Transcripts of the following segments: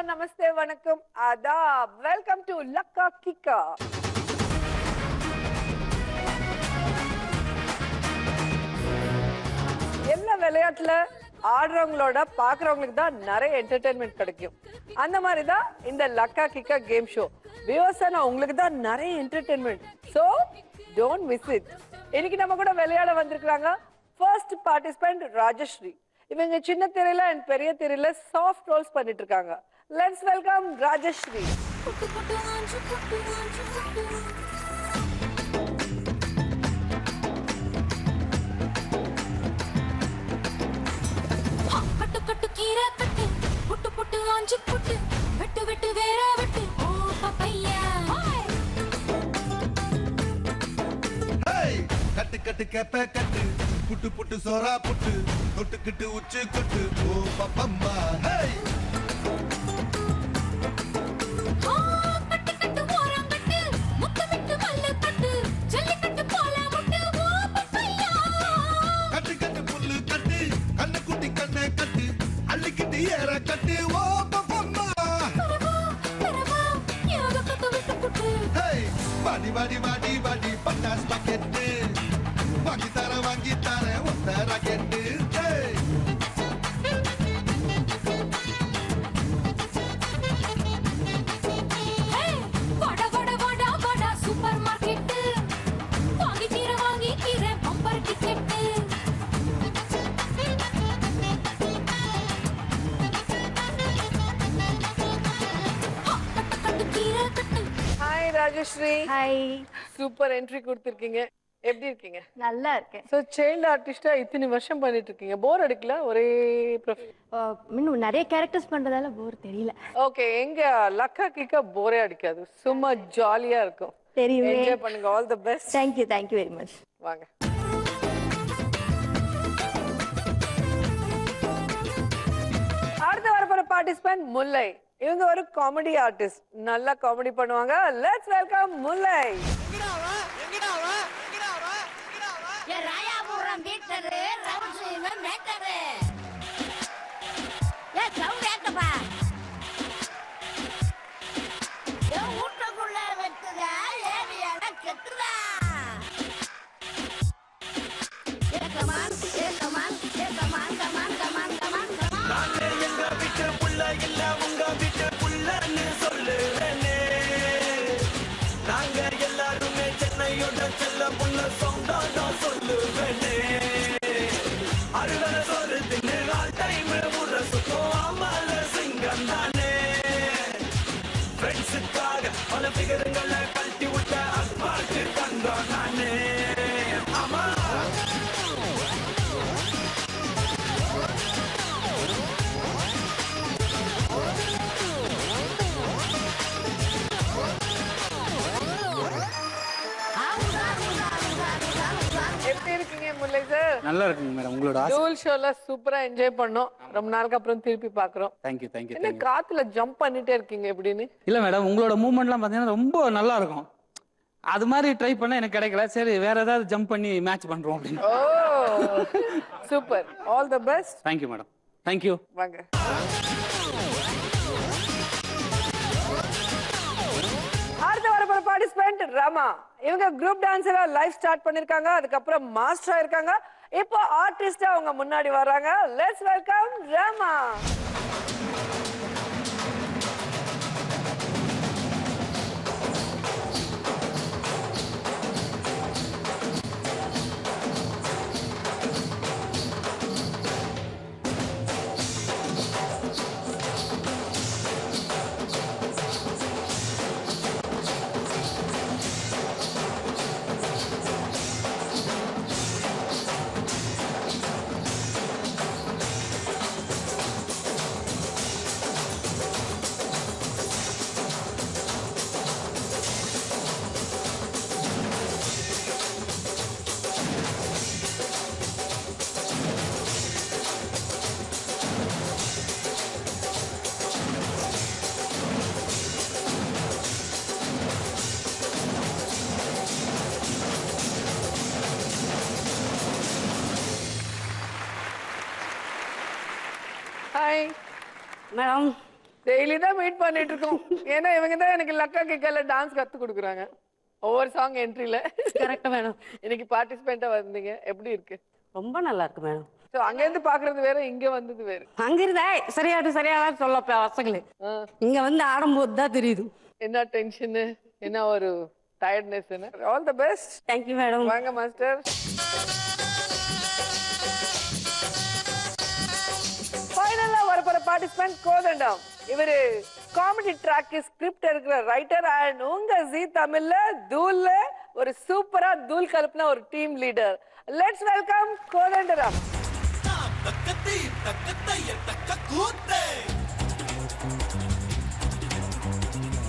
நமஸ்தே வணக்கம் ஆதாப் welcome to லக்கா கிக்கா. என்ன விளையாட்டுல ஆடுறவங்களோட பாக்குறவங்களுக்கு தான் நிறைய என்டர்டைன்மெண்ட் கிடைக்கும். அந்த மாதிரி தான் இந்த லக்கா கிக்கா கேம் ஷோ. வியூவர்ஸான உங்களுக்கு தான் நிறைய entertainment. So don't miss it. இன்னைக்கு நம்ம கூட விளையாட வந்திருக்காங்க ஃபர்ஸ்ட் பார்ட்டிசிபென்ட் ராஜஸ்ரீ. இவங்க சின்ன திரையில அண்ட் பெரிய திரையில சாஃப்ட் ரோல்ஸ் பண்ணிட்டு இருக்காங்க. Let's welcome Rajashree. கட்டு கட்டு கீரை கட்டு புட்டு புட்டு ஆஞ்சு புட்டு வெட்டு வெட்டு வேற வெட்டு ஓ பப்பையா கட்டு கட்டு கேப்ப கட்டு புட்டு புட்டு சோரா புட்டு தொட்டுக்கிட்டு உச்சு கொட்டு ஓ பப்பம்மா கட்டு கட்டு ஓரம் கட்டு முத்து விட்டு மல்ல கட்டு ஜல்லி கட்டு போல முட்டு ஓ பப்பையா கட்டு கட்டு புல்லு கட்டு கண்ணு குட்டி கண்ணை கட்டு அள்ளிக்கிட்டு ஏற கட்டு ஓ பப்பம்மா தரவா யோக கட்டு விட்டு புட்டு வாடி வாடி வாடி வாடி பட்டாஸ் பாக்கெட்டு வாங்கி தர ஒத்த ராக்கெட்டு வட வட வட வட சூப்பர் மார்க்கெட் வாங்கி கீரை பம்பர் டிக்கெட் கட்டு கீரை கட்டு hi Rajashree. Hi, super entry கொடுத்திருக்கீங்க. எப்படி இருக்கீங்க? நல்லா இருக்கேன். சோ சைல்ட் ஆர்டிஸ்டா இத்தனை வருஷம் பண்ணிட்டு இருக்கீங்க. போர் அடிக்கல? ஒரே இன்னும் நிறைய கேரக்டர்ஸ் பண்றதால போர் தெரியல. ஓகே, எங்க லக்கா கிக்கா போரே அடிக்காது. சும்மா ஜாலியா இருக்கும். தெரியுமே. என்ஜாய் பண்ணுங்க. All the best. Thank you very much. வாங்க. அடுத்த வரப்போற பார்ட்டிசிபென்ட் முல்லை. இவங்க ஒரு காமெடி ஆர்டிஸ்ட். நல்லா காமெடி பண்ணுவாங்க. Let's welcome Mullai. ராயாபுரம் வீட்டரு ரவுசிங்க மேட்டரு சவுண்ட் ஏட்டப்பா வீட்டுக்குள்ள வெட்டுதா ஏரியால கெட்டுதா come on come on come on come on come on come on come on எங்க வீட்டு புள்ள இல்ல உங்க வீட்டு புள்ளன்னு சொல்லுவேனே. நாங்க எல்லாருமே சென்னையோட செல்ல புள்ள சவுண்டா தான் சொல்லுவேனே. அறுவடை சோறு தின்னு ஆல் டைம் ஊற சுத்தம் அமல சிங்கம் தானே. ஃப்ரெண்ட்ஸுக்காக பல பிகரங்களை கழட்டி விட்ட அஸ்பாட்டு தங்கம் நானே. ஆமா எப்படி இருக்கீங்க முல்லை சார்? நல்லா இருக்குங்க மேடம். உங்களோட ஆசை. டூல் ஷோல சூப்பரா என்ஜாய் பண்ணோம். ரொம்ப நாளுக்கு அப்புறம் திருப்பி பாக்குறோம். தேங்க்யூ தேங்க்யூ என்ன காத்துல ஜம்ப் பண்ணிட்டே இருக்கீங்க எப்படின்னு? இல்ல மேடம், உங்களோட மூவ்மெண்ட்லாம் பார்த்தீங்கன்னா ரொம்ப நல்லா இருக்கும். அது மாதிரி ட்ரை பண்ண எனக்கு கிடைக்கல. சரி, வேற ஏதாவது ஜம்ப் பண்ணி மேட்ச் பண்றோம் அப்படின்னு. Oh super. All the best. Thank you madam. Thank you. வாங்க. அடுத்த வரப்போற பார்ட்டிசிபென்ட் ரமா. இவங்க குரூப் டான்ஸரா லைஃப் ஸ்டார்ட் பண்ணிருக்காங்க. அதுக்கப்புறம் மாஸ்டரா இருக்காங்க. இப்போ ஆர்டிஸ்டா அவங்க முன்னாடி வராங்க. Let's welcome Rama. Hi madam, daily தான் மீட் பண்ணிட்டு இருக்கோம். ஏன்னா இவங்க தான் எனக்கு லக்கா கிக்கால டான்ஸ் கத்து கொடுக்குறாங்க ஒவ்வொரு சாங் என்ட்ரில. கரெக்டா மேடம். இன்னைக்கு பார்ட்டிசிபெண்டா வந்தீங்க, எப்படி இருக்கு? ரொம்ப நல்லா இருக்கு மேடம். சோ அங்க இருந்து பாக்குறது வேற, இங்க வந்தது வேற. அங்க இருந்தா சரியா சொல்ல பசங்களே, இங்க வந்து ஆடும்போது தான் தெரியுது என்ன டென்ஷன், என்ன ஒரு tiredness. All the best. Thank you madam. வாங்க மாஸ்டர். ஃபைனலா வரப்போற பார்ட்டிசிபென்ட் கோதண்டம். இவரு காமெடி ட்ராக் ஸ்கிரிப்ட் இருக்கிற ரைட்டர் அண்ட் உங்க ஜீ தமிழ்ல தூள்ல ஒரு சூப்பரா தூள் கலப்புன ஒரு டீம் லீடர். லெட்ஸ் வெல்கம் கோதண்டம். தக்கத்தி தக்கத்தைய தக்க கூத்தே,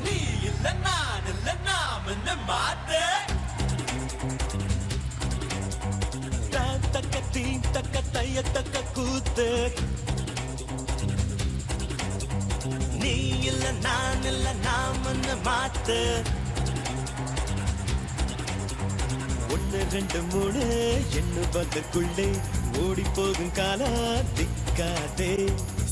நீ இல்ல நான் இல்ல நாம் என்ன மாத்தே, தக்கத்தி தக்கத்தைய தக்க கூத்தே, நீ இல்ல நான் இல்ல நாம் என்ன மாத்து, 1 2 3 எண்ணுவதற்குள்ளே ஓடி போகும் காலா திக்காதே,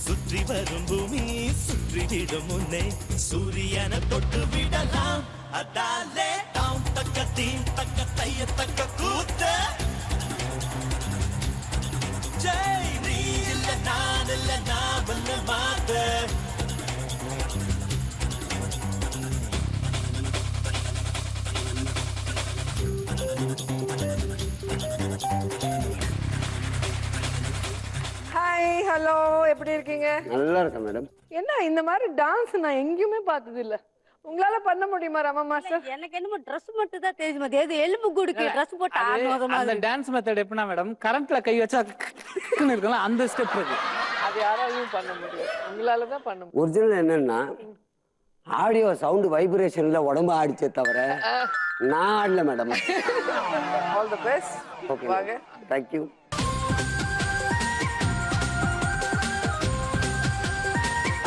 சுற்றி வரும் பூமி சுற்றிவிடும் முன்னே சூரியனை தொட்டு விடலாம், அதாலே தாம் தக்கத்தி தக்கத்தைய தக்க கூத்த, ஜெய் நீ இல்ல நான் இல்ல நாம் என்ன மாத்த, ஹாய், ஹலோ, எப்படி இருக்கீங்க? நல்லா இருக்கேன் மேடம். என்ன இந்த மாதிரி டான்ஸ் நான் எங்கேயுமே பார்த்தது இல்ல. உங்களால பண்ண முடியுமா ரமா மாஸ்டர்? எனக்கு என்னமோ ட்ரெஸ் மட்டும் தான் தெரியுது. மதி எது எலும்பு குடுக்கு ட்ரெஸ் போட்டு ஆடுறது அந்த டான்ஸ் மெத்தட் எப்படின்னா மேடம், கரண்ட்ல கை வச்சா இருக்குல்ல, அந்த ஸ்டெப் இருக்கு. அது யாராலையும் பண்ண முடியாது, உங்களால தான் பண்ண முடியும். ஒரிஜினல் என்னன்னா ஆடியோ சவுண்ட் வைப்ரேஷன்ல உடம்பு ஆடிச்சே தவிர நான் ஆடல madam. All the best. Okay, வாங்க. Thank you.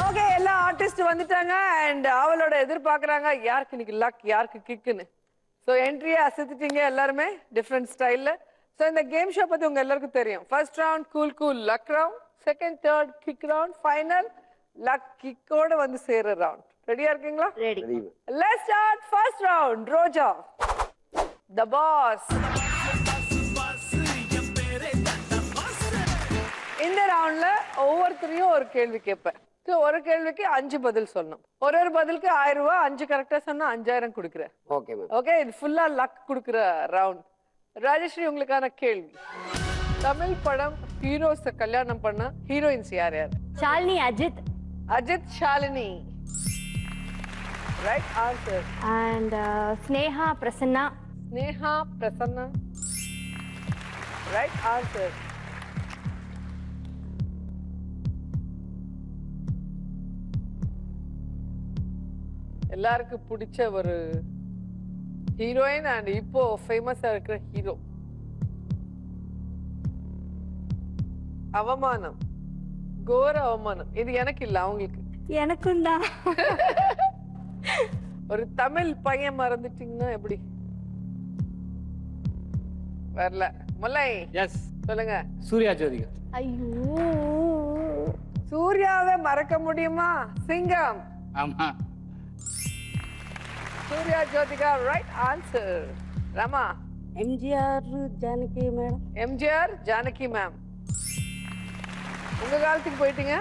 ஓகே, எல்லா ஆர்டிஸ்ட் வந்துட்டாங்க அண்ட் அவளோட எதிர்பார்க்கறாங்க யாருக்கு இன்னைக்கு லக், யாருக்கு கிக்குன்னு. ஸோ என்ட்ரியை அசத்திட்டீங்க எல்லாருமே டிஃப்ரெண்ட் ஸ்டைல்ல. ஸோ இந்த கேம் ஷோ பத்தி உங்க எல்லாருக்கும் தெரியும். First round cool luck round, second third kick round, final luck கிக்கோட வந்து சேர ரவுண்ட். ரெடியா இருக்கீங்களா? Ready. Let's start first round. Roja the boss. இந்த ரவுண்ட்ல ஒவ்வொருத்தரையும் ஒரு கேள்வி கேட்பேன். ஒரு கேள்விக்கு 5 பதில் சொல்லணும். ஒரு பதிலுக்கு 1000 ரூபாய். 5 கரெக்டா சொன்னா 5000 கொடுக்குறேன். Okay ma'am. ஓகே, இது ஃபுல்லா லக் கொடுக்குற ரவுண்ட். ராஜஸ்ரீ, உங்களுக்கான கேள்வி. தமிழ் படம் ஹீரோஸ் கல்யாணம் பண்ண ஹீரோயின்ஸ் யார் யார்? Shalini, Ajith Ajith, Shalini. Right answer. And Sneha, Prasanna. Sneha, Prasanna. Right answer. எல்லாருக்கும் பிடிச்ச ஒரு ஹீரோயின் அண்ட் இப்போ ஃபேமஸா இருக்கிற ஹீரோ. அவமானம், கோர அவமானம். இது எனக்கு இல்ல, அவங்களுக்கு. எனக்கும் தான். ஒரு தமிழ் பையன் மறந்துட்டீங்கன்னா எப்படி? வரல. முல்லை, எஸ் சொல்லுங்க. சூர்யா ஜோதிகா. ஐயோ, சூர்யாவை மறக்க முடியுமா? சிங்கம். ஆமா. Suriya Jyothika, right answer. Rama. MGR Janaki madam. MGR Janaki ma'am. உங்க காலத்துக்கு போயிட்டீங்க,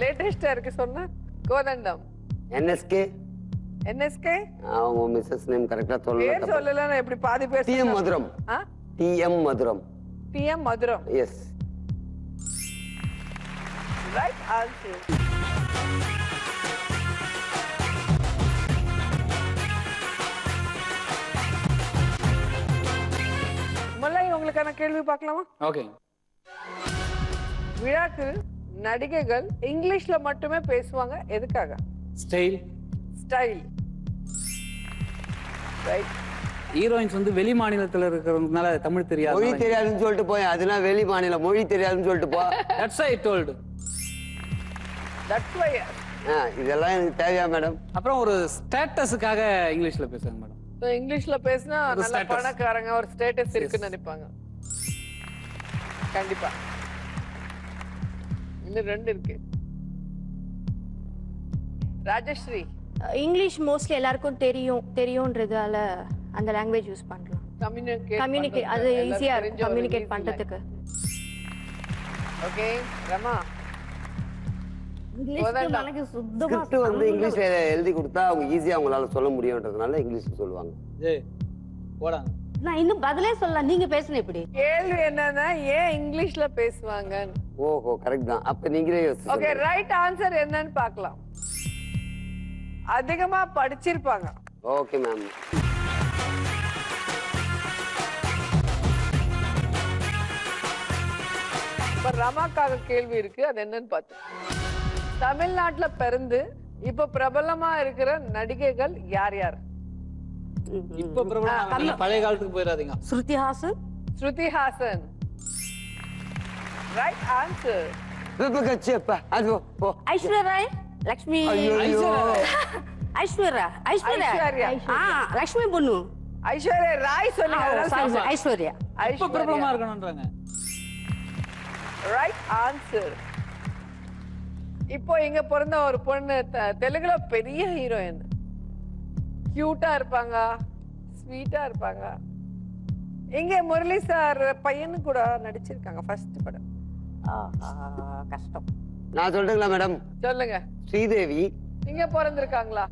லேட்டஸ்டா இருக்கு சொன்ன. கோதண்டம். என்எஸ்கே. என்எஸ்கே. அவங்க மிஸ்ஸஸ் நேம் கரெக்டா பேர் சொல்லல. சொல்லல, நான் எப்படி பாதி பேர் TM Madhuram. TM Madhuram. TM Madhuram. Yes. Right answer. Mullai, உங்களுக்கான கேள்வி பார்க்கலாமா? ஓகே. விழாக்கு நடிகைகள் இங்கிலீஷ்ல மட்டுமே பேசுவாங்க, எதுக்காக? ஸ்டைல். ஸ்டைல். ரைட். ஹீரோயின்ஸ் வந்து வெளி மாநிலத்துல இருக்கிறதுனால தமிழ் தெரியாது. மொழி தெரியாதுன்னு சொல்லிட்டு போய் அதெல்லாம் வெளி மாநில மொழி தெரியாதுன்னு சொல்லிட்டு போ. That's I told. That's why. இதெல்லாம் எனக்கு தேவையா மேடம்? அப்புறம் ஒரு ஸ்டேட்டஸுக்காக இங்கிலீஷ்ல பேசுவாங்க மேடம். சோ இங்கிலீஷ்ல பேசினா ஒரு நல்ல status. பணக்காரங்க, ஒரு ஸ்டேட்டஸ் இருக்குன்னு நினைப்பாங்க. கண்டிப்பா. இன்னும் 2 இருக்கு. ராஜஸ்ரீ இங்கிலீஷ் மோஸ்ட்லி எல்லாருக்கும் தெரியும்ன்றதால அந்த லாங்குவேஜ் யூஸ் பண்றோம். கம்யூனிகேட் அது ஈஸியா இருக்கு கம்யூனிகேட் பண்றதுக்கு. ஓகே ரமா இங்கிலீஷ் எனக்கு சுத்தமா ஸ்கிரிப்ட் வந்து இங்கிலீஷ்ல எழுதி கொடுத்தா அவங்க ஈஸியா அவங்களால சொல்ல முடியும்ன்றதுனால இங்கிலீஷ்ல சொல்லுவாங்க. ஏய் போடா. நான் இன்னும் பதிலே சொல்லலாம், நீங்க பேசுன எப்படி? கேள்வி என்னன்னா ஏன் இங்கிலீஷ்ல பேசுவாங்க? ஓஹோ கரெக்ட் தான். அப்ப நீங்களே யோசிச்சு ஓகே ரைட் ஆன்சர் என்னன்னு பார்க்கலாம். அதிகமா படிச்சிருப்பாங்க. Okay ma'am. இப்ப ரமாக்காக கேள்வி இருக்கு, அது என்னன்னு பார்த்து. தமிழ்நாட்டுல பிறந்து இப்ப பிரபலமா இருக்கிற நடிகைகள் யார் யார்? இப்ப பிரபலம் பழைய காலத்துக்கு போயிடாதீங்க. ஸ்ருதி ஹாசன். Shruti Haasan right answer. அது போ. ஐஸ்வர்யா ராய். லக்ஷ்மி. ஐஸ்வர்யா. ஐஸ்வர்யா. லக்ஷ்மி பொண்ணு. ஐஸ்வர்யா ராய் சொன்னீங்க. ஐஸ்வர்யா. இப்ப பிரபலமா இருக்கணும்ன்றாங்க. Right answer. இப்போ இங்க பிறந்த ஒரு பொண்ணு தெலுங்குல பெரிய ஹீரோயின், கியூட்டா இருப்பாங்க, ஸ்வீட்டா இருப்பாங்க. இங்க முரளி சார் பையனு கூட நடிச்சிருக்காங்க ஃபர்ஸ்ட் படம். கஷ்டம். நான் சொல்றேங்களா மேடம்? சொல்லுங்க. ஸ்ரீதேவி. இங்க பிறந்திருக்காங்களா?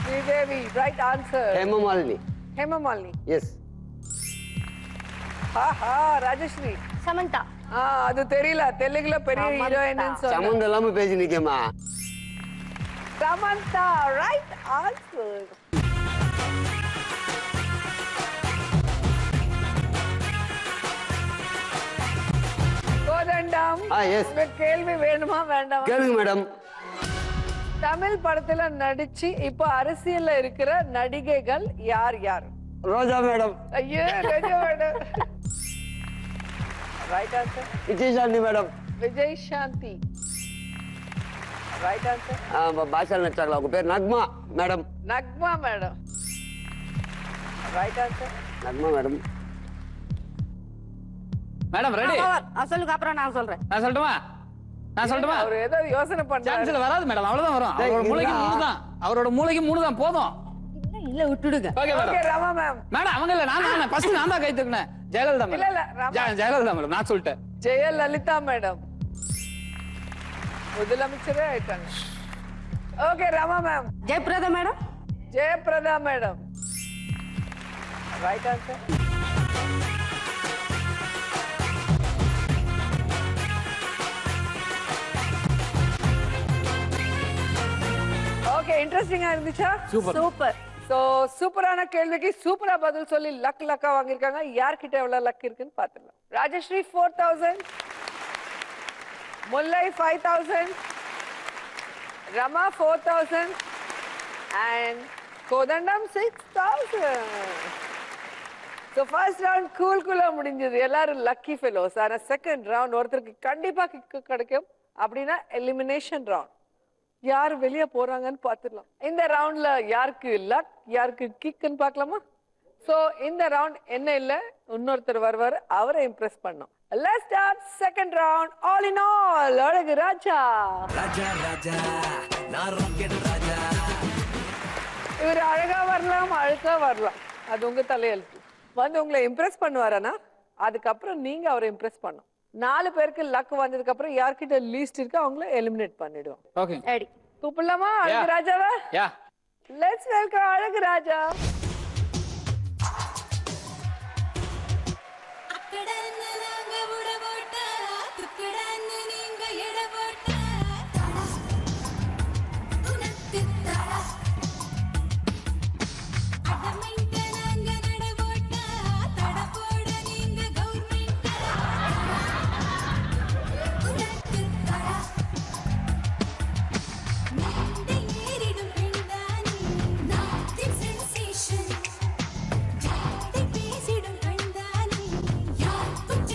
Sridevi right answer. Hema Malini. Hema Malini yes. Rajashree. Samantha. அது தெரியல, தெலுங்குல பெரிய ஹீரோயின் சமந்தா இல்லாம பேசி நிக்கமா. Samantha right answer. கோதண்டம் கேள்வி வேணுமா வேண்டாமா? கேளுங்க மேடம். தமிழ் படத்துல நடிச்சு இப்ப அரசியல்ல இருக்கிற நடிகைகள் யார் யார்? ரோஜா மேடம். ஐயோ ரோஜா மேடம் ரைட் ஆன்சர். விஜய் சாந்தி மேடம். விஜய் சாந்தி ரைட் ஆன்சர். பாஷா நடிச்சாங்களா உங்க பேர்? Nagma madam. Nagma madam right answer. Nagma madam. Madam ready. சொல்லுங்க, அப்புறம் நான் சொல்றேன். நான் சொல்லட்டுமா? அவர் ஏதோ யோசனை பண்றாரு. சான்ஸ்ல வராது மேடம், அவ்வளவுதான் வரும். அவரோட மூளைக்கு 3 தான். அவரோட மூளைக்கு 3 தான் போதும். இல்ல விட்டுடுங்க. Okay Rama ma'am. மேடம் அவங்க இல்ல, நான் ஃபர்ஸ்ட் நான் தான் கை தூக்குனேன். ஜெயலலிதா மேடம். இல்ல ரமா. ஜெயலலிதா மேடம் நான் சொல்லிட்டேன். ஜெயலலிதா மேடம் முதலமைச்சரே ஆயிட்டாங்க. Okay Rama ma'am. Jayaprada madam. Jayaprada madam right answer. Okay இன்ட்ரெஸ்டிங்கா இருந்துச்சா? சூப்பர். சோ சூப்பரான கேள்விக்கு சூப்பரா பதில் சொல்லி லக்கா வாங்கிருக்காங்க. யார்கிட்ட எவ்வளவு லக் இருக்குன்னு பாத்துக்கலாம். Rajashree 4000, Mullai 5000, Rama 4000 and Kothandam 6000. So first round கூலா முடிஞ்சது. எல்லாரும் லக்கி ஃபெலோஸ். ஆனா செகண்ட் ரவுண்ட் ஒருத்தருக்கு கண்டிப்பா கிக் கிடைக்கும். அப்படின்னா எலிமினேஷன் ரவுண்ட். யார் வெளியே போறாங்கன்னு பாத்துடலாம். இந்த ரவுண்ட்ல யாருக்கு லக் யாருக்கு கிக்னு பார்க்கலாமா? சோ இந்த ரவுண்ட் என்ன இல்ல, இன்னொருத்தர் வருவாரு, அவரை இம்ப்ரெஸ் பண்ணோம். Let's start second round. All in all அழகு ராஜா. இவர் அழகா வரலாம், அழுக்கா வரலாம், அது உங்க தலையெழுத்து. வந்து உங்களை இம்ப்ரெஸ் பண்ணுவாரனா அதுக்கப்புறம் நீங்க அவரை இம்ப்ரெஸ் பண்ணும். 4 பேருக்கு லக் வந்ததுக்கு அப்புறம் யார்கிட்ட லீஸ்ட் இருக்கு அவங்கள எலிமினேட் பண்ணிடுவோம். Okay ready. கூப்பிடலாமா அழகு ராஜாவா? யா லெட்ஸ் வெல்கம் அழகு ராஜா. அக்கடன்னு நாங்க உட போட்ட துக்கடன்னு நீங்க எட போட்ட உனக்கு தடா அடமைங்க நாங்க நட போட்ட தட போட நீங்க கவர்மெண்ட் உனக்கு தடா நீண்ட ஏறிடும் பெண்தானே நாட்டின் சென்சேஷன் ஜாதி பேசிடும் கண்தானே யாருக்கும்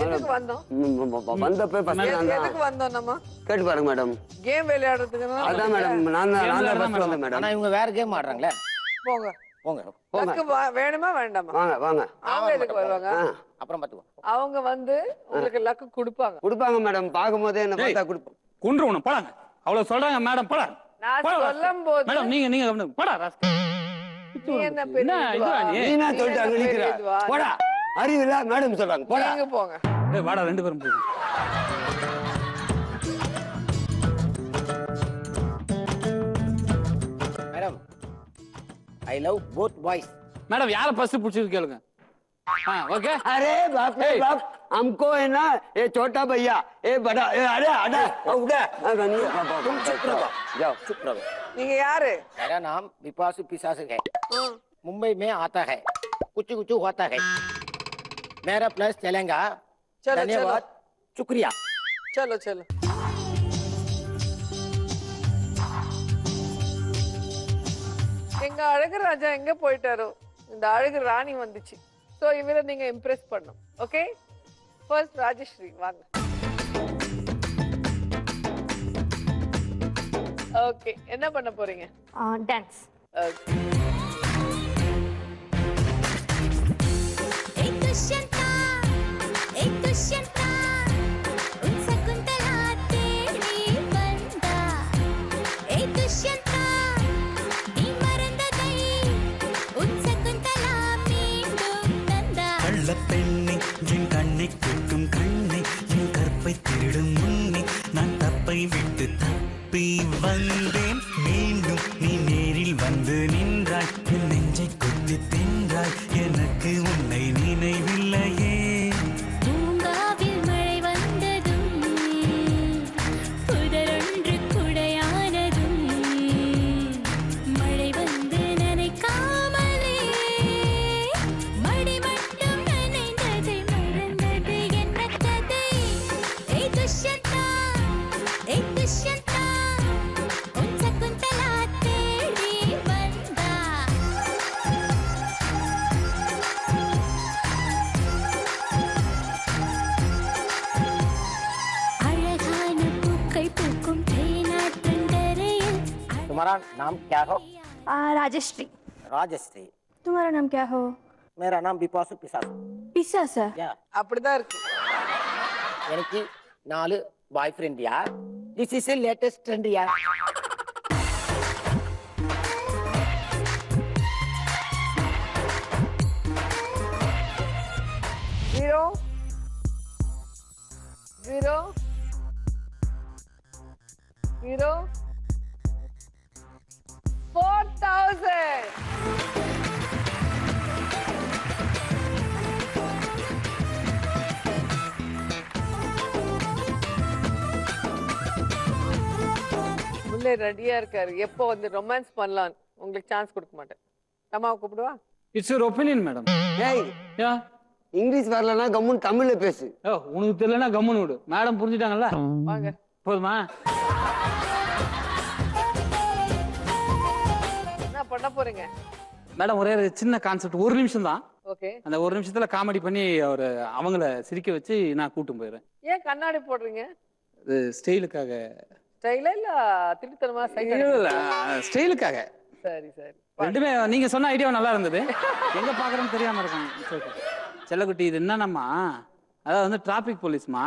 எதுக்கு வந்தோம் வந்தப்ப first நான் தான். எதுக்கு வந்தோம் நம்ம கேட்டு பாருங்க மேடம். கேம் விளையாடுறதுக்கு அதான் மேடம் நான் தான் first வந்தேன் மேடம். ஆனா இவங்க வேற கேம் ஆடுறாங்களே. போங்க போங்க. லக்கு வேணுமா வேண்டாமா வாங்க வாங்க. அவங்க எதுக்கு வருவாங்க அப்புறம் பாத்துக்கோ. அவங்க வந்து உங்களுக்கு லக்கு கொடுப்பாங்க கொடுப்பாங்க மேடம். பாக்கும்போதே என்ன பார்த்தா கொடுப்போம். கொன்று உன போடாங்க. அவ்வளவு சொல்றாங்க மேடம் போடா. நான் சொல்லும்போது மேடம் நீங்க போடா ராஸ்கல். நீ என்ன பெரிய இதுவா? நீனா சொல்லிட்டு அங்க நிக்கிற. இதுவா? போடா. அறிவில்ல மேடம் சொல்றாங்க. போடா. நீங்க போங்க. ஏய் வாடா ரெண்டு பேரும் போங்க. Madam I love both boys. Madam யாரை ஃபர்ஸ்ட் பிடிச்சிருக்கு கேளுங்க. ओके अरे बाप रे बाप हमको है ना ये छोटा भैया ये बड़ा अरे अड़ा उड़ा तुम चुप रहो. जाओ चुप रहो. நீங்க யாரு मेरा नाम विपासु पिशाच है. मुंबई में आता है. कुछ कुछ होता है. मेरा प्लस चलेगा. चलो, धन्यवाद. शुक्रिया. चलो चलो எங்க அழகு ராஜா எங்க போயிட்டாரோ இந்த அழகு ராணி வந்துச்சு சோ இவரை நீங்க இம்ப்ரெஸ் பண்ணும் ஓகே ஃபர்ஸ்ட் ராஜஸ்ரீ வாங்க ஓகே என்ன பண்ண போறீங்க டான்ஸ் ஓகே एक दुष्यंता उन शकुंतला तेरी बंदा एक दुष्यंता नी मरंदதை उन शकुंतला மீண்டும் தந்தா கள்ள பெண்ணே என் கண்ணை கேட்கும் கண்ணே என் கற்பை திருடும் முன்னே நான் தப்பை விட்டு தப்பி வந்தேன் மீண்டும் நீ நேரில் வந்து நின்றாய் என் நெஞ்சை குத்தி தின்றாய் எனக்கு உன்னை நினைவில்லையே பூங்காவில் மழை வந்ததும் புதரொன்று குடையானதும் மழை வந்து நனைக்காமலே மடி மட்டும் நனைந்ததை மறந்தது என்ன கதை ஏய் துஷ்யந்தா உன் சகுந்தலா தேடி வந்தா அழகான பூக்கள் பூக்கும் தேனாற்றங்கரையில் तुम्हारा नाम क्या हो? राजश्री राजश्री. तुम्हारा नाम क्या हो मेरा नाम विपासु पिशाच. पिसा सर या அப்படிதான் இருக்கு எனக்கு 4 பாய் ஃப்ரெண்ட் யார். திஸ் இஸ் லேட்டஸ்ட் ட்ரெண்ட் யார். ஜீரோ ஜீரோ ஜீரோ 4000 முல்லை ரெடியா இருக்காரு எப்போ வந்து ரொமான்ஸ் பண்ணலாம் உங்களுக்கு சான்ஸ் கொடுக்க மாட்டேன் அம்மாவை கூப்பிடுவா இட்ஸ் யுவர் ஒபினியன் மேடம். ஏய் யா இங்கிலீஷ் வரலன்னா கம்முன்னு தமிழ்ல பேசு. ஓ உனக்கு தெரியலனா கம்முன்னு விடு. மேடம் புரிஞ்சிட்டாங்கல்ல? வாங்க போதுமா? என்ன பண்ண போறீங்க மேடம் ஒரே ஒரு சின்ன கான்செப்ட் ஒரு நிமிஷம் தான். ஓகே அந்த ஒரு நிமிஷத்துல காமெடி பண்ணி அவங்கள சிரிக்க வச்சு நான் கூட்டும் போயிடுறேன். ஏன் கண்ணாடி போடுறீங்க இது ஸ்டைலுக்காக. ஸ்டைலா இல்ல திருத்தனமா ஸ்டைலுக்காக. சரி சரி ரெண்டுமே நீங்க சொன்ன ஐடியா நல்லா இருந்தது. எங்க பாக்குறோம்னு தெரியாம இருக்காங்க. செல்லக்குட்டி இது என்னன்னா அதாவது வந்து டிராபிக் போலீஸ்மா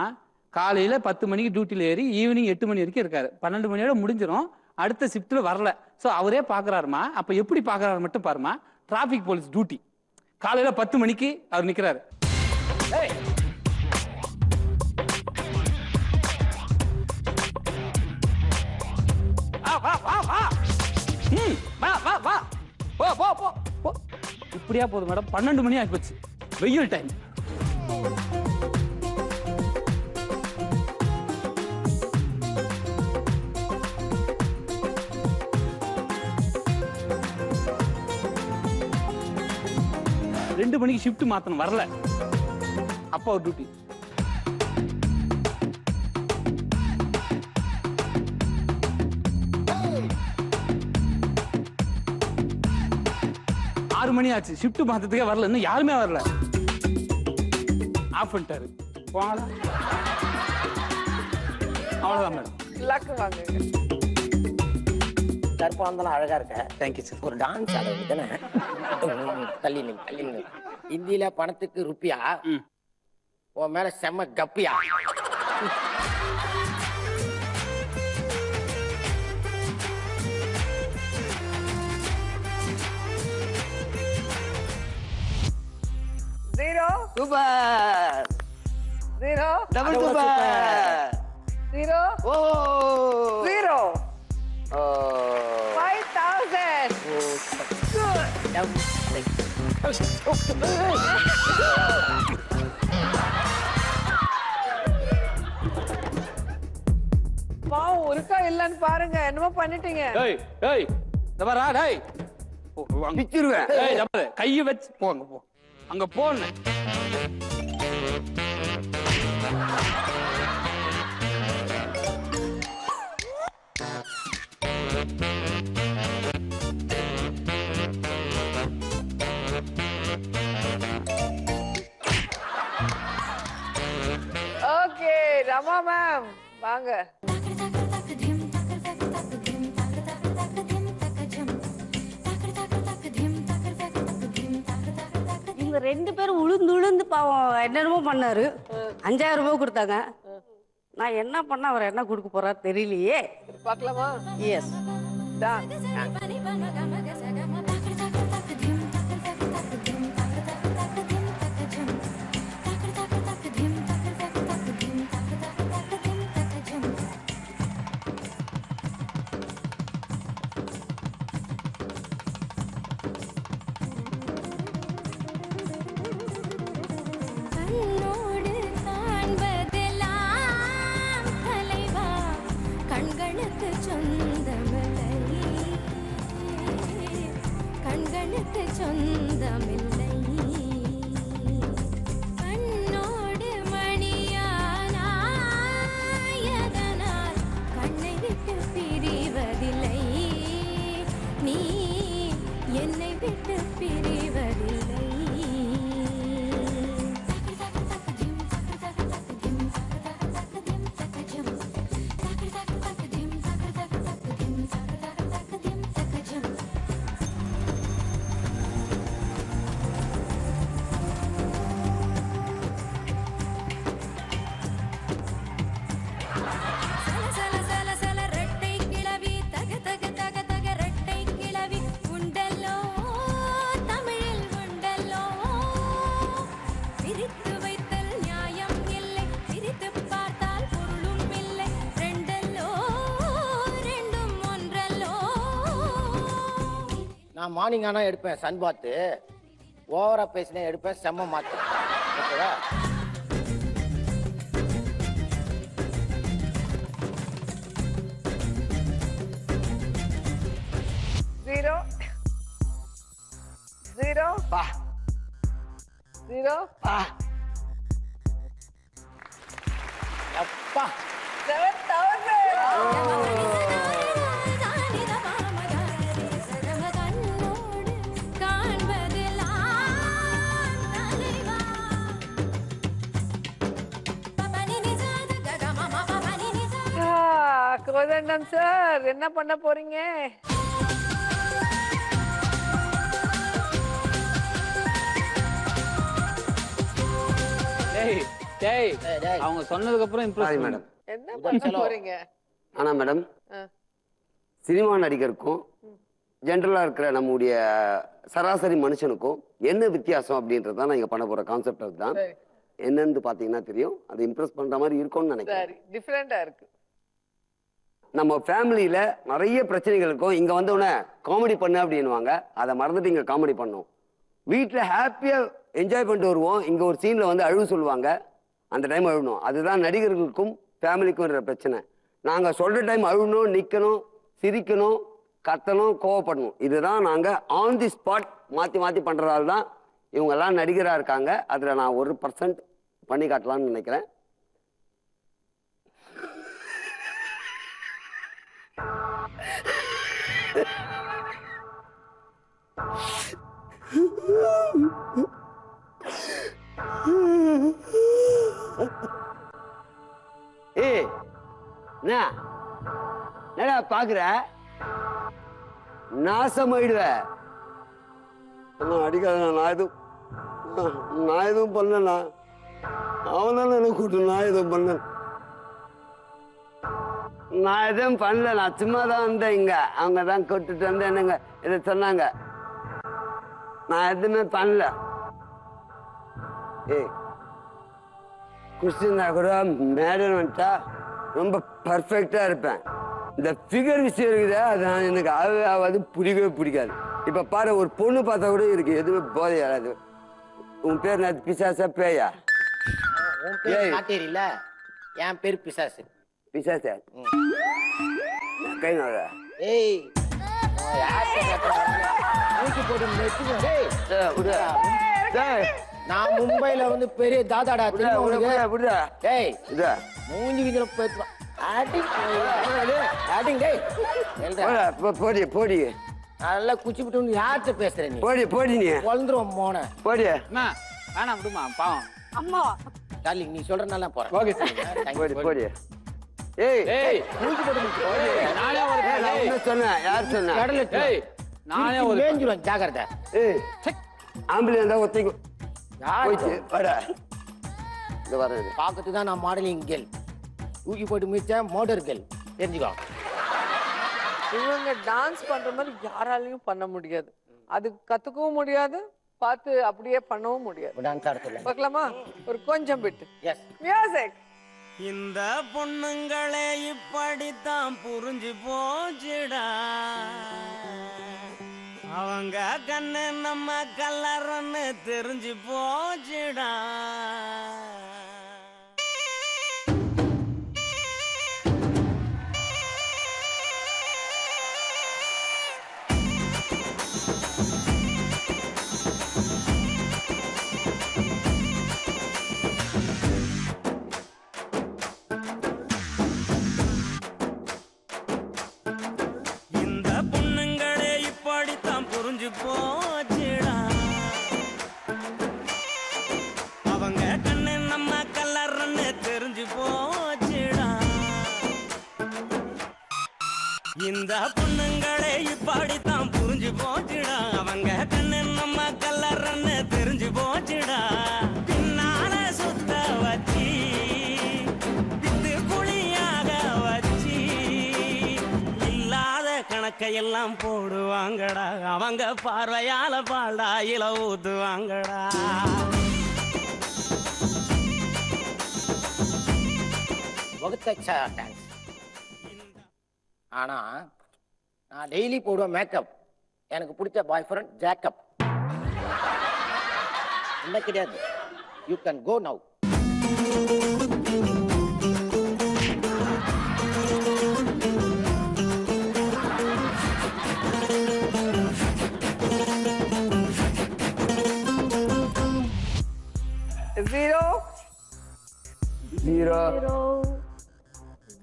காலையில 10 மணிக்கு டியூட்டில ஏறி ஈவினிங் 8 மணி வரைக்கும் இருக்காரு. 12 மணியோட முடிஞ்சிடும். அடுத்த ஷிஃப்ட்ல வரல. ஸோ அவரே பாக்குறாருமா. அப்ப எப்படி பாக்குறாரு மட்டும் பாருமா. டிராபிக் போலீஸ் டியூட்டி காலையில 10 மணிக்கு அவர் நிக்கிறாரு. இப்படியா போதும் மேடம். 12 மணி ஆயிப்போச்சு. வெயில் டைம். ரெண்டு மணிக்கு ஷிஃப்ட் மாத்தணும் வரல. அப்போ ஒரு டியூட்டி. மணி ஆச்சு ஷிஃப்ட் மாத்தத்துக்கே வரல. இன்னும் யாருமே வரல. ஆஃப் பண்ணிட்டாரு. போங்களா அவ்வளோதான் மேடம். லக் வாங்குங்க. கருப்பா இருந்தாலும் அழகா இருக்க. Thank you sir. ஒரு டான்ஸ் ஆட தானே. தள்ளி நின்று இந்தியில பணத்துக்கு ருப்பியா, உன் மேல செம்ம கப்பியா. Zero super. Zero double super. Zero oh zero oh 5000. பாவம் ஒருக்கா இல்லன்னு பாருங்க. என்னமோ பண்ணிட்டீங்க. டேய் டேய் இந்த பாரா டேய். பிச்சிருவேன். டேய் ஜப்பரு கையை வச்சு போங்க போ. அங்க போன்னு. ஓகே ரமா மேம் வாங்க. இவங்க 2 பேரும் உளுந்து பாவம் என்னென்னமோ பண்ணாரு. 5000 ரூபாய் கொடுத்தாங்க. நான் என்ன பண்ண அவர் என்ன கொடுக்க போறாரு தெரியலையே. பார்க்கலாமா? Yes done. கண்ணோடு காண்பதெல்லாம் தலைவா, கண்களுக்கு சொந்தமில்லை, கண்களுக்கு சொந்தமில்லை. கண்ணோடு மணியானாயதனால் கண்ணை விட்டு பிரிவதில்லை, நீ என்னை விட்டு பிரிவதில்லை. நான் மார்னிங் ஆனா எடுப்பேன் சன் பாத்து, ஓவரா பேசினே எடுப்பேன் செம்ம மாத்து. ஓகேவா? ஜீரோ ஜீரோ பா ஜீரோ பா அப்பா 7000. கோதண்டம் சார் என்ன பண்ண போறீங்க? டேய் டேய் டேய். அவங்க சொன்னதுக்கு அப்புறம் சாரி இம்ப்ரெஸ் மேடம். என்ன பண்ண போறீங்க? ஆனா மேடம் ஆ. சினிமா நடிகருக்கும் ஜென்ரலா இருக்கிற நம்முடைய சராசரி மனுஷனுக்கும் என்ன வித்தியாசம் அப்படின்றது தான் நான் இங்க பண்ண போற கான்செப்ட் அதுதான். சரி என்னன்னு பாத்தீங்கன்னா தெரியும். அது இம்ப்ரெஸ் பண்ற மாதிரி இருக்கும்னு நினைக்கிறேன். சரி டிஃபரெண்டா இருக்கு. நம்ம ஃபேமிலியில நிறைய பிரச்சனைகள் இருக்கும். இங்க வந்தோடனே காமெடி பண்ணு அப்படின்னுவாங்க. அதை மறந்துட்டு இங்க காமெடி பண்ணோம். வீட்டுல ஹாப்பியா என்ஜாய் பண்ணிட்டு வருவோம். இங்க ஒரு சீன்ல வந்து அழுவு சொல்லுவாங்க. அந்த டைம் அழுகணும். அதுதான் நடிகர்களுக்கும் ஃபேமிலிக்கும் பிரச்சனை. நாங்க சொல்ற டைம் அழுகணும், நிக்கணும், சிரிக்கணும், கத்தணும், கோவப்படணும். இதுதான் நாங்க ஆன் தி ஸ்பாட் மாத்தி மாத்தி பண்றதால தான் இவங்க எல்லாம் நடிகரா இருக்காங்க. அதுல நான் 1% பண்ணி காட்டலாம்னு நினைக்கிறேன். என்னடா பாக்குற நாசமாயிடுவேன். அடிக்காத, நான் எதுவும் பண்ணல. அவன் தானே என்ன கூட்டு, நான் எதுவும் பண்ணல. நான் எதுவும் பண்ணல, நான் சும்மா தான் வந்தேன் இங்க. அவங்க தான் கூட்டுட்டு வந்து என்னங்க இதை சொன்னாங்க. நான் எதுவுமே பண்ணல. ஏய், குஸ்டின் கூட மேடம் வந்துட்டா ரொம்ப பர்ஃபெக்டா இருப்பேன். இந்த ஃபிகர் விஷயம் இருக்குது, அது எனக்கு ஆகாது, பிடிக்கவே பிடிக்காது. இப்ப பாரு, ஒரு பொண்ணு பார்த்தா கூட இருக்கு, எதுவுமே போதை வராது. உன் பேர் நான் பிசாசா பேயா? உன் பேர் காட்டேரியில, என் பேர் பிசாசு. பிசாசா? கை நோட. ஏய், மூச்சு போட்டு நான் மும்பைல வந்து பெரிய தாதாடா. டேய், மூஞ்சி கிஞ்சில போயிட்டு போடி போடி. நல்லா குச்சி விட்டு யார்கிட்ட பேசுற நீ? போடி போடி, நீ வளர்ந்துரும் மோன. போடி. வேணாம் விடுமா, பாவம். அம்மா டார்லிங், நீ சொல்றனால போறேன். ஓகே போடி போடி. ஏய் ஏய், மூஞ்சி போட்டு நானே ஒரு நான் என்ன சொன்னேன்? யார் சொன்னா? கடல ஏய், நானே ஒரு மேஞ்சிரும், ஜாக்கிரதை. ஏய், ஆம்பளை இருந்தா ஒத்திக்கு போயிட்டு வர. இந்த வர பாக்கத்து தான் நான் மாடலிங் கேள், தூக்கி போட்டு மிச்சேன் மோட்டர் கேள், தெரிஞ்சுக்கோ. இவங்க டான்ஸ் பண்ற மாதிரி யாராலையும் பண்ண முடியாது. அது கத்துக்கவும் முடியாது, பார்த்து அப்படியே பண்ணவும் முடியாது. டான்ஸ் ஆடுறதுல பார்க்கலாமா? ஒரு கொஞ்சம் பிட்டு எஸ். மியூசிக். இந்த பொண்ணுங்களே இப்படித்தான் புரிஞ்சு போச்சுடா. அவங்க கண்ணு நம்ம கல்லறன்னு தெரிஞ்சு போச்சுடா. போச்சுடா, அவங்க கண்ணு நம்ம கல்லறன்னு தெரிஞ்சு போச்சுடா. இந்த பொண்ணுங்களே இப்படித்தான் புரிஞ்சு போச்சுடா. அவங்க கண்ணு நம்ம கல்லறன்னு தெரிஞ்சு போச்சுடா. பின்னால சுத்த வச்சி பித்து குழியாக வச்சி இல்லாத கணக்கையெல்லாம் போடுவாங்கடா. அவங்க பார்வையால பால்டா இல ஊத்துவாங்கடா. வகுத்தச்சா டான்ஸ். ஆனா நான் டெய்லி போடுவேன் மேக்கப். எனக்கு பிடிச்ச பாய் ஃப்ரெண்ட் ஜேக்கப். என்ன கிடையாது. You can go now. Zero. Zero.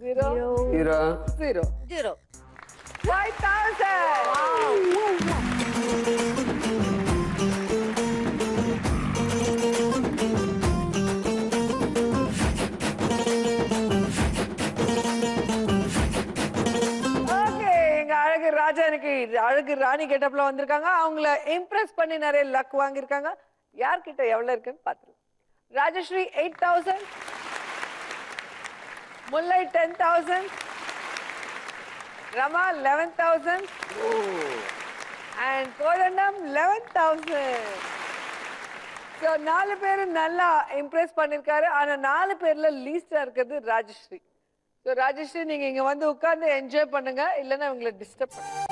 Zero. Zero. Zero. Zero. 5,000. Okay, எங்க அழகு ராஜா எனக்கு அழகு ராணி கெட்டப்ல வந்திருக்காங்க. அவங்கள இம்ப்ரெஸ் பண்ணி நிறைய லக் வாங்கியிருக்காங்க. யார்கிட்ட எவ்வளவு இருக்குன்னு பாத்துருங்க. ராஜஸ்ரீ 8,000, முல்லை 10,000, ரமா 11,000, and கோதண்டம் 11,000. ஸோ 4 பேர் நல்லா இம்ப்ரெஸ் பண்ணிருக்காரு. ஆனா 4 பேர்ல லீஸ்டா இருக்கிறது ராஜஸ்ரீ. ஸோ ராஜஸ்ரீ, நீங்க இங்க வந்து உட்கார்ந்து என்ஜாய் பண்ணுங்க, இல்லைன்னா உங்களை டிஸ்டர்ப் பண்ணுங்க.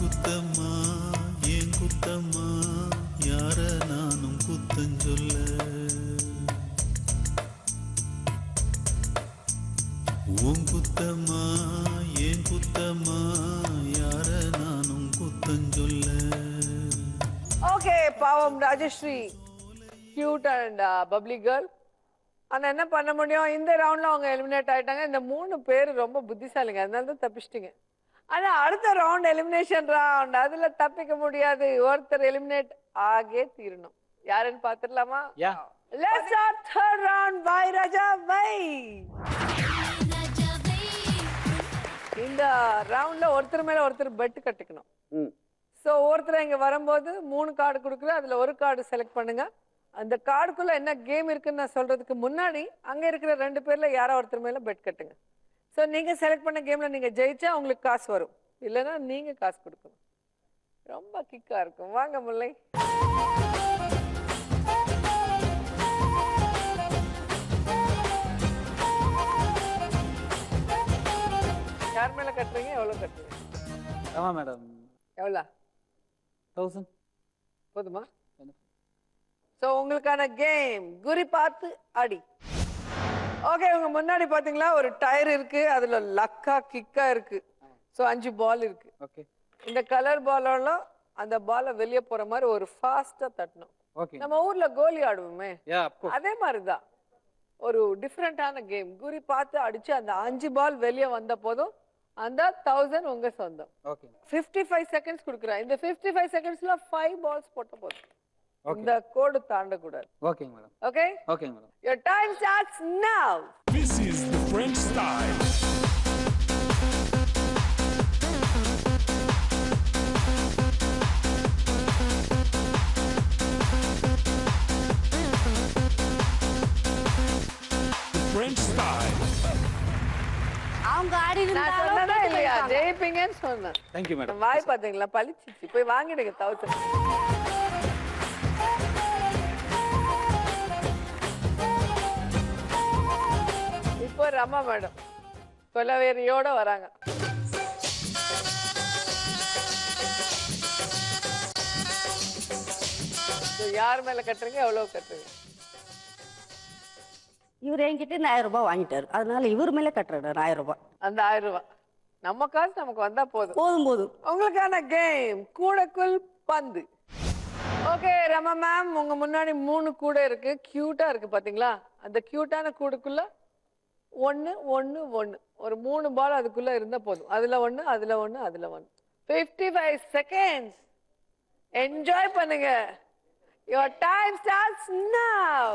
குத்தம்மா ஏன் குத்தம்மா, யார நானும் குத்தஞ்சொல்ல. உன் குத்தம்மா ஏன் குத்தம்மா, யார நானும் குத்தஞ்சொல்ல. ஓகே, பாவம் Rajashree, cute and bubbly girl. ஆனா என்ன பண்ண முடியும், இந்த ரவுண்ட்ல அவங்க எலிமினேட் ஆயிட்டாங்க. இந்த 3 பேர் ரொம்ப புத்திசாலிங்க, அதனால தான் தப்பிச்சிட்டீங்க. ஆனா அடுத்த ரவுண்ட் எலிமினேஷன் ரவுண்ட், அதுல தப்பிக்க முடியாது. ஒருத்தர் எலிமினேட் ஆகே தீரணும். யாருன்னு பாத்துடலாமா? Let's start third round. Vai Raja, vai. இந்த ரவுண்ட்ல ஒருத்தர் மேல ஒருத்தர் பெட் கட்டிக்கணும். சோ ஒருத்தர் இங்க வரும்போது 3 கார்டு கொடுக்குறேன். அதுல ஒரு கார்டு செலக்ட் பண்ணுங்க. அந்த கார்டுக்குள்ள என்ன கேம் இருக்குன்னு நான் சொல்றதுக்கு முன்னாடி அங்க இருக்கிற 2 பேர்ல யாரோ ஒருத்தர் மேல பெட் கட்டுங்க. சோ நீங்க செலக்ட் பண்ண கேம்ல நீங்க ஜெயிச்சா உங்களுக்கு காசு வரும். இல்லனா நீங்க காசு கொடுக்கணும். ரொம்ப கிக்கா இருக்கும். வாங்க முல்லை. யார் மேல கட்டுறீங்க? எவ்வளவு கட்டுறீங்க? ஆமா மேடம். எவ்வளவு? 1000 போதுமா? சோ உங்களுக்கான கேம் குறி பார்த்து அடி. ஓகே, உங்க முன்னாடி பாத்தீங்களா ஒரு டயர் இருக்கு. அதுல லக்கா கிக்கா இருக்கு. சோ 5 பால் இருக்கு. ஓகே. இந்த கலர் பாலோட அந்த பாலை வெளியே போற மாதிரி ஒரு ஃபாஸ்டா தட்டணும். ஓகே. நம்ம ஊர்ல கோலி ஆடுவோமே, யா ஆஃப் கோர்ஸ். அதே மாதிரிதான் ஒரு டிஃபரெண்டான கேம். குறி பார்த்து அடிச்சு அந்த 5 பால் வெளியே வந்த போதும் அந்த 1000 உங்க சொந்தம். ஓகே. 55 செகண்ட்ஸ் கொடுக்குறேன். இந்த 55 செகண்ட்ஸ்ல 5 பால்ஸ் போட்ட போதும். இந்த கோடு தாண்ட கூடாது. ஓகேங்க மேடம். ஓகே? ஓகேங்க madam. Your time starts now. This is the French style. French style. அவங்க ஆடி நான் சொன்னதா இல்லையா ஜெயிப்பீங்கன்னு சொன்னேன். Thank you madam. வாய் பாத்தீங்களா பளிச்சிச்சு. போய் வாங்கிடுங்க 1000. இப்போ ரமா மேடம் கொலவேரியோட வராங்க. யார் மேல கட்டுறீங்க? எவ்வளவு கட்டுறீங்க? இவர் என்கிட்ட 1000 ரூபாய் வாங்கிட்டாரு, அதனால இவர் மேல கட்டுறேன் 1000 ரூபாய். அந்த 1000 ரூபாய் நம்ம காசு நமக்கு வந்தா போதும். போதும் போதும். உங்களுக்கான கேம் கூடைக்குள் பந்து. ஓகே ரமா மேம், உங்க முன்னாடி 3 கூடை இருக்கு. கியூட்டா இருக்கு பாத்தீங்களா? அந்த கியூட்டான கூடைக்குள்ள 1 1 1 ஒரு 3 பால் அதுக்குள்ள இருந்தா போதும். அதுல 1 அதுல 1 அதுல 1. 55 செகண்ட்ஸ். என்ஜாய் பண்ணுங்க. Your time starts now.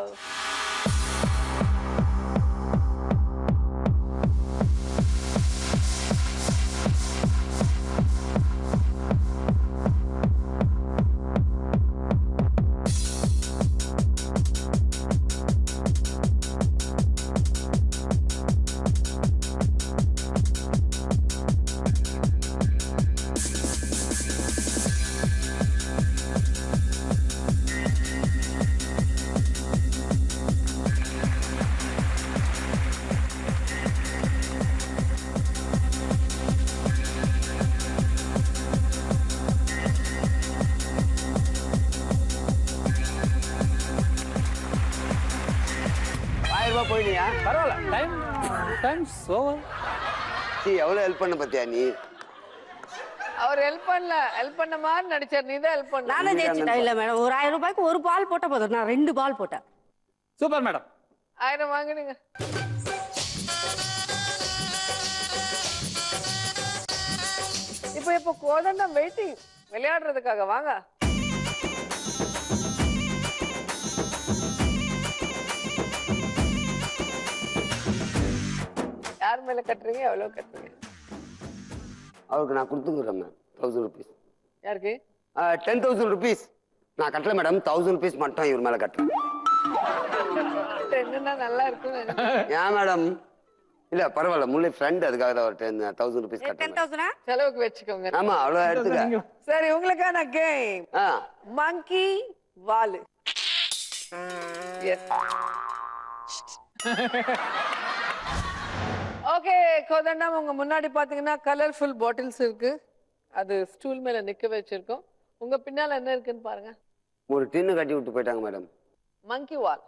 போயினியா? பரவாயில்ல. Time over. எவ்வளவு ஹெல்ப் பண்ண பத்தியா நீ? அவர் ஹெல்ப் பண்ணல, ஹெல்ப் பண்ண மாதிரி நடிச்சார். நீ தான் ஹெல்ப் பண்ணல. நானே ஜெயிச்சிட்டேன். இல்ல மேடம், ஒரு 1000 ரூபாய்க்கு ஒரு பால் போட்ட போதும். நான் 2 பால் போட்டேன். Super madam. 1000 வாங்குனீங்க. இப்போ கோதண்டம் வெயிட்டிங் விளையாடுறதுக்காக. வாங்க. யார் மேல கட்டுறீங்க? எவ்வளவு கட்டுறீங்க? அவருக்கு நான் கொடுத்துக்கிறேன் மேம் 1000 rupees. யாருக்கு? 10,000 rupees. நான் கட்டல மேடம், 1000 rupees மட்டும் இவர் மேல கட்டுறேன். என்னன்னா நல்லா இருக்கும். ஏன் மேடம்? இல்ல பரவாயில்ல, முல்லை ஃப்ரெண்ட், அதுக்காக தான் ஒரு 10,000 rupees கட்டுறேன். 10,000 செலவுக்கு வச்சுக்கோங்க. ஆமா, அவ்வளவு எடுத்துக்க. சரி, உங்களுக்கான கேம் மங்கி வாலு. எஸ். ஓகே கோதண்டம், உங்க முன்னாடி பாத்தீங்கன்னா கலர்ஃபுல் பாட்டில்ஸ் இருக்கு. அது ஸ்டூல் மேல நிக்க வச்சிருக்கோம். உங்க பின்னால என்ன இருக்குன்னு பாருங்க. ஒரு டின்னு கட்டி விட்டு போயிட்டாங்க மேடம். மங்கி வால்.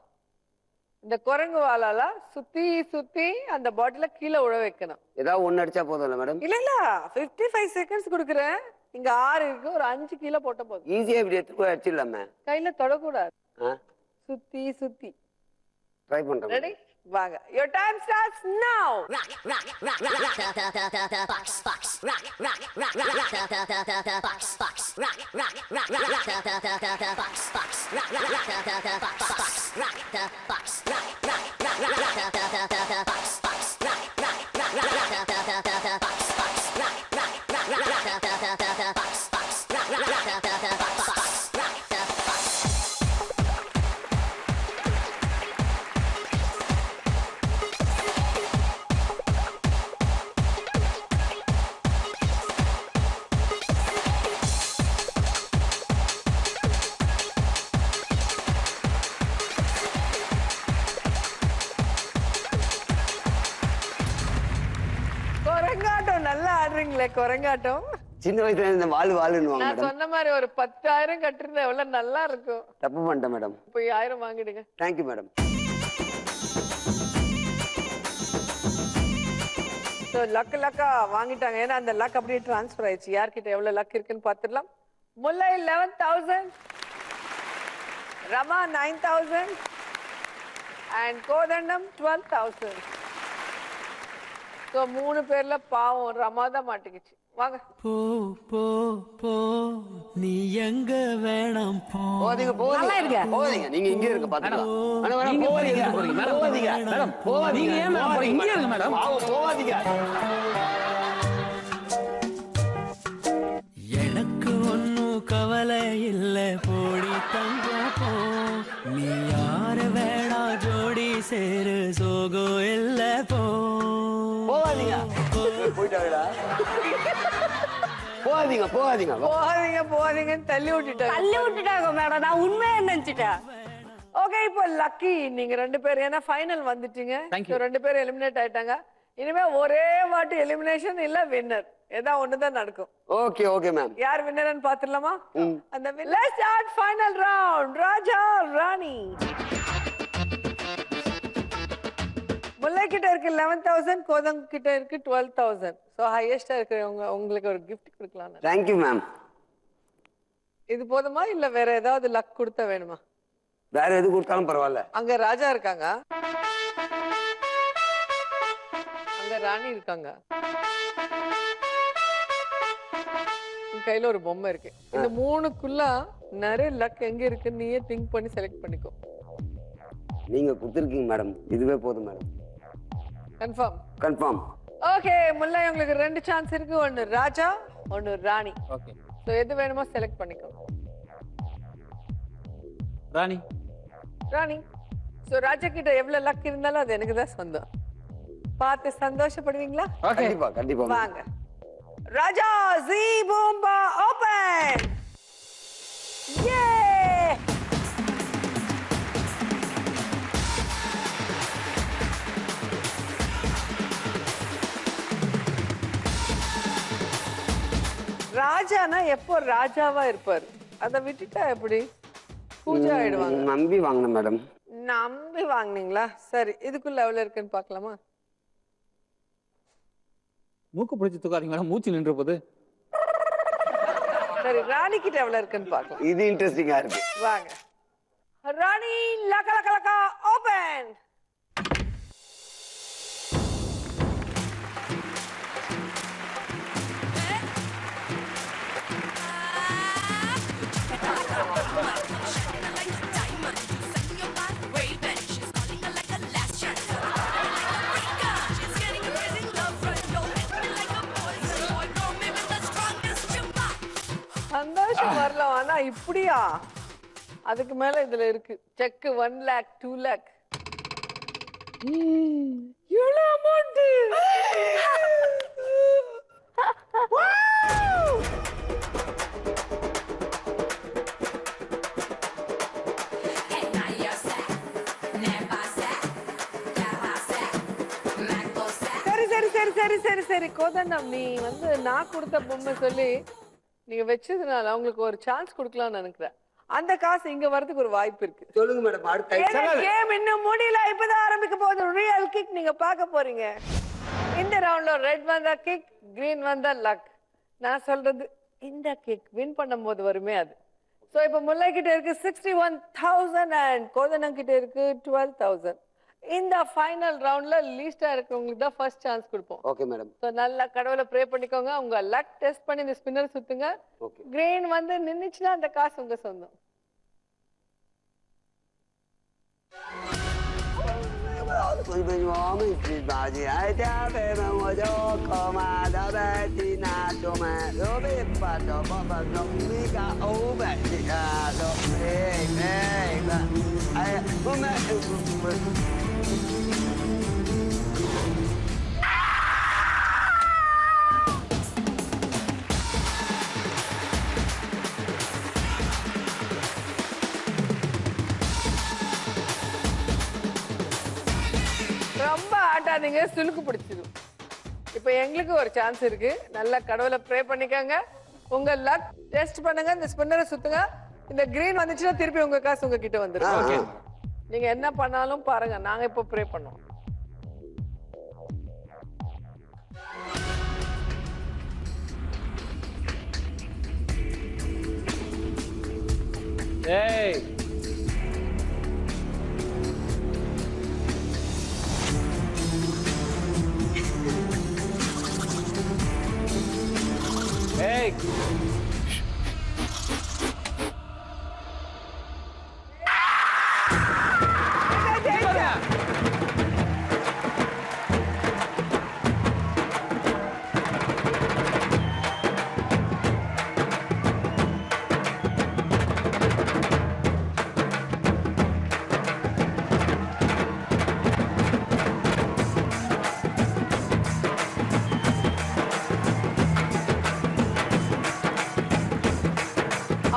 இந்த குரங்கு வாலால சுத்தி சுத்தி அந்த பாட்டில கீழே உழ வைக்கணும். ஏதாவது ஒண்ணு அடிச்சா போதும்ல மேடம்? இல்ல 55 செகண்ட்ஸ் கொடுக்குறேன். இங்க 6 இருக்கு, ஒரு 5 கீழே போட்ட போதும். ஈஸியா இப்படி எடுத்து போய் அடிச்சிடலாமே. கையில தொடக்கூடாது. சுத்தி சுத்தி ட்ரை பண்றேன். ரெடி? வாங்க. Your time starts now. குரங்காட்டம் நல்லா ஆடுறீங்களே குரங்காட்டம். சின்ன வயசுல இந்த வாழுன்னுவாங்க நான் மேடம். சொன்ன மாதிரி ஒரு 10,000 கட்டிருந்தா எவ்வளவு நல்லா இருக்கும். தப்பு பண்ணிட்டேன் மேடம். போய் 1000 வாங்கிடுங்க. Thank you madam. ஸோ லக்கா வாங்கிட்டாங்க. ஏன்னா அந்த லக் அப்படியே ட்ரான்ஸ்ஃபர் ஆயிடுச்சு. யார்கிட்ட எவ்வளவு லக் இருக்குன்னு பார்த்துடலாம். முல்லை 11,000, ரமா 9,000 அண்ட் கோதண்டம் 12,000. ஸோ 3 பேர்ல பாவம் ரமா தான் மாட்டிக்கிச்சு. வாங்க. போ போ போ நீ எங்க வேணாம் போ. போகாதீங்க போகாதீங்க. நீங்க இங்கே இருக்க பாத்துக்கலாம். ஆனா வேணாம் போகாதீங்க. போகாதீங்க மேடம். போகாதீங்க. நீங்க ஏன் மேடம் இங்கே இருங்க மேடம். போகாதீங்க. எனக்கு ஒன்னும் கவலை இல்ல போடி தங்க போ. நீ யார வேணா ஜோடி சேரு சோகோ இல்ல போ. போகாதீங்க. போயிட்டாங்கடா. போகாதீங்க போகாதீங்க. போகாதீங்கன்னு தள்ளி விட்டுட்டாங்க மேடம். நான் உண்மையா நினைச்சிட்டேன். ஓகே, இப்போ லக்கி நீங்க 2 பேர் ஏன்னா ஃபைனல் வந்துட்டீங்க. Thank you. 2 பேர் எலிமினேட் ஆயிட்டாங்க. இனிமே ஒரே வாட்டி எலிமினேஷன் இல்ல வின்னர் ஏதா ஒண்ணுதான் நடக்கும். Okay okay ma'am. யார் வின்னர்னு பாத்துடலாமா? அந்த let's start final round. Raja Rani. முல்லை கிட்ட இருக்கு 11,000, கோதம் கிட்ட இருக்கு 12,000. சோ ஹையஸ்டா இருக்கிறவங்க உங்களுக்கு ஒரு gift கொடுக்கலாம். Thank you ma'am. இது போதுமா இல்ல வேற ஏதாவது லக் கொடுத்த வேணுமா? வேற எது கொடுத்தாலும் பரவாயில்ல. அங்க ராஜா இருக்காங்க, அங்க ராணி இருக்காங்க, உன் கையில ஒரு பொம்மை இருக்கு. இந்த 3க்குள்ள நிறைய லக் எங்க இருக்குன்னு நீயே திங்க் பண்ணி செலக்ட் பண்ணிக்கோ. நீங்க கொடுத்துருக்கீங்க மேடம், இதுவே போதும் மேடம். கன்ஃபார்ம்? கன்ஃபார்ம். ஓகே, முல்லை உங்களுக்கு 2 சான்ஸ் இருக்கு. ஒன்னு ராஜா, ஒன்னு ராணி. ஓகே, சோ எது வேணுமோ செலக்ட் பண்ணிக்கோ. ராணி. ராணி. சோ ராஜா கிட்ட எவ்வளவு லக் இருந்தாலும் அது எனக்கு தான் சொந்தம். பார்த்து சந்தோஷப்படுவீங்களா? கண்டிப்பா கண்டிப்பா. வாங்க. ராஜா ஜி பூம்பா ஓபன். யே! ராஜானா எப்போ ராஜாவா இருப்பாரு. அத விட்டுட்டா எப்படி? பூஜா ஆயிடுவாங்க. நம்பி வாங்கின மேடம். நம்பி வாங்குனீங்களா? சரி, இதுக்குள்ள எவ்வளவு இருக்குன்னு பார்க்கலாமா? மூக்கு பிடிச்சி தூக்காதீங்க மேடம், மூச்சு நின்று போகுது. சரி, ராணி கிட்ட எவ்வளவு இருக்குன்னு பார்க்கலாம். இது இன்ட்ரெஸ்டிங்கா இருக்கு. வாங்க. ராணி லக்க லக்க லக்க ஓபன். சந்தோஷம் வரலாம். ஆனா இப்படியா? அதுக்கு மேல இதுல இருக்கு. Check 1 lakh 2 lakh. எவ்வளவு அமௌண்ட்? சரி கோதண்டம், நீ வந்து நான் கொடுத்த பொம்மை சொல்லி நீங்க வச்சதுனால உங்களுக்கு ஒரு சான்ஸ் கொடுக்கலாம்னு நினைக்கிறேன். அந்த காசு இங்க வரதுக்கு ஒரு வாய்ப்பு இருக்கு. சொல்லுங்க மேடம். அடுத்த கேம் இன்னும் முடியல, இப்பதான் ஆரம்பிக்க போகுது. ரியல் கிக் நீங்க பார்க்க போறீங்க. இந்த ரவுண்ட்ல ரெட் வந்தா கிக், கிரீன் வந்தா லக். நான் சொல்றது இந்த கிக் வின் பண்ணும்போது வருமே அது. சோ இப்போ முல்லை கிட்ட இருக்கு 61,000 அண்ட் கோதண்டம் கிட்ட இருக்கு 12,000. இந்த ஃபைனல் ரவுண்ட்ல லீஸ்டா இருக்கவங்களுக்கு தான் ஃபர்ஸ்ட் சான்ஸ் கொடுப்போம். Okay madam. சோ நல்லா கடவுளை ப்ரே பண்ணிக்கோங்க. உங்க லக் டெஸ்ட் பண்ணி இந்த ஸ்பின்னர் சுத்துங்க. கிரீன் வந்து நின்னுச்சுன்னா அந்த காசு உங்க சொந்தம். ரொம்ப ஆட்டாதீங்க, சுளுக்கு பிடிச்சிடும். இப்போ எங்களுக்கு ஒரு சான்ஸ் இருக்கு. நல்லா கடவுளை ப்ரே பண்ணிக்கோங்க. உங்க லக் டெஸ்ட் பண்ணுங்க. இந்த ஸ்பின்னரை சுத்துங்க. இந்த கிரீன் வந்துச்சுன்னா திருப்பி உங்க காசு உங்ககிட்ட வந்துடும். ஓகே. நீங்க என்ன பண்ணாலும் பாருங்க. நாங்க இப்போ ப்ரே பண்ணோம். ஏய் ஏய்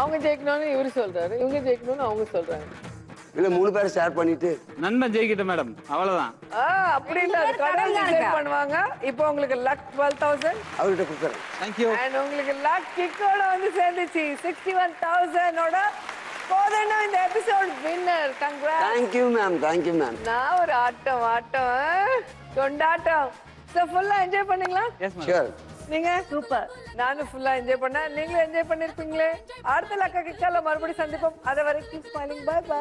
அவங்க ஜெயிக்கணும்னு இவரு சொல்றாரு, இவங்க ஜெயிக்கணும்னு அவங்க சொல்றாங்க. இல்ல 3 பேரும் ஷேர் பண்ணிட்டு நண்பன் ஜெயிக்கிட்டேன் மேடம், அவ்வளவுதான். அப்படி இல்ல, அது கடவுள் டிசைட் பண்ணுவாங்க. இப்போ உங்களுக்கு லக் 12,000 அவர்கிட்ட கொடுக்குறேன். தேங்க்யூ. அண்ட் உங்களுக்கு லக் கிக்கோட வந்து சேர்ந்துச்சு 61,000ஓட. போதேன்னா இந்த episode winner. Congrats. Thank you ma'am, thank you ma'am. நான் ஒரு ஆட்டம் கொண்டாட்டம். சோ ஃபுல்லா என்ஜாய் பண்ணீங்களா? Yes madam. ஷூர். நீங்க சூப்பர். நானும் ஃபுல்லா என்ஜாய் பண்ணேன். நீங்களும் என்ஜாய் பண்ணிருப்பீங்களே. அடுத்த லக்கா கிக்கால மறுபடியும் சந்திப்போம். அது வரைக்கும் ஸ்மைலிங். By by.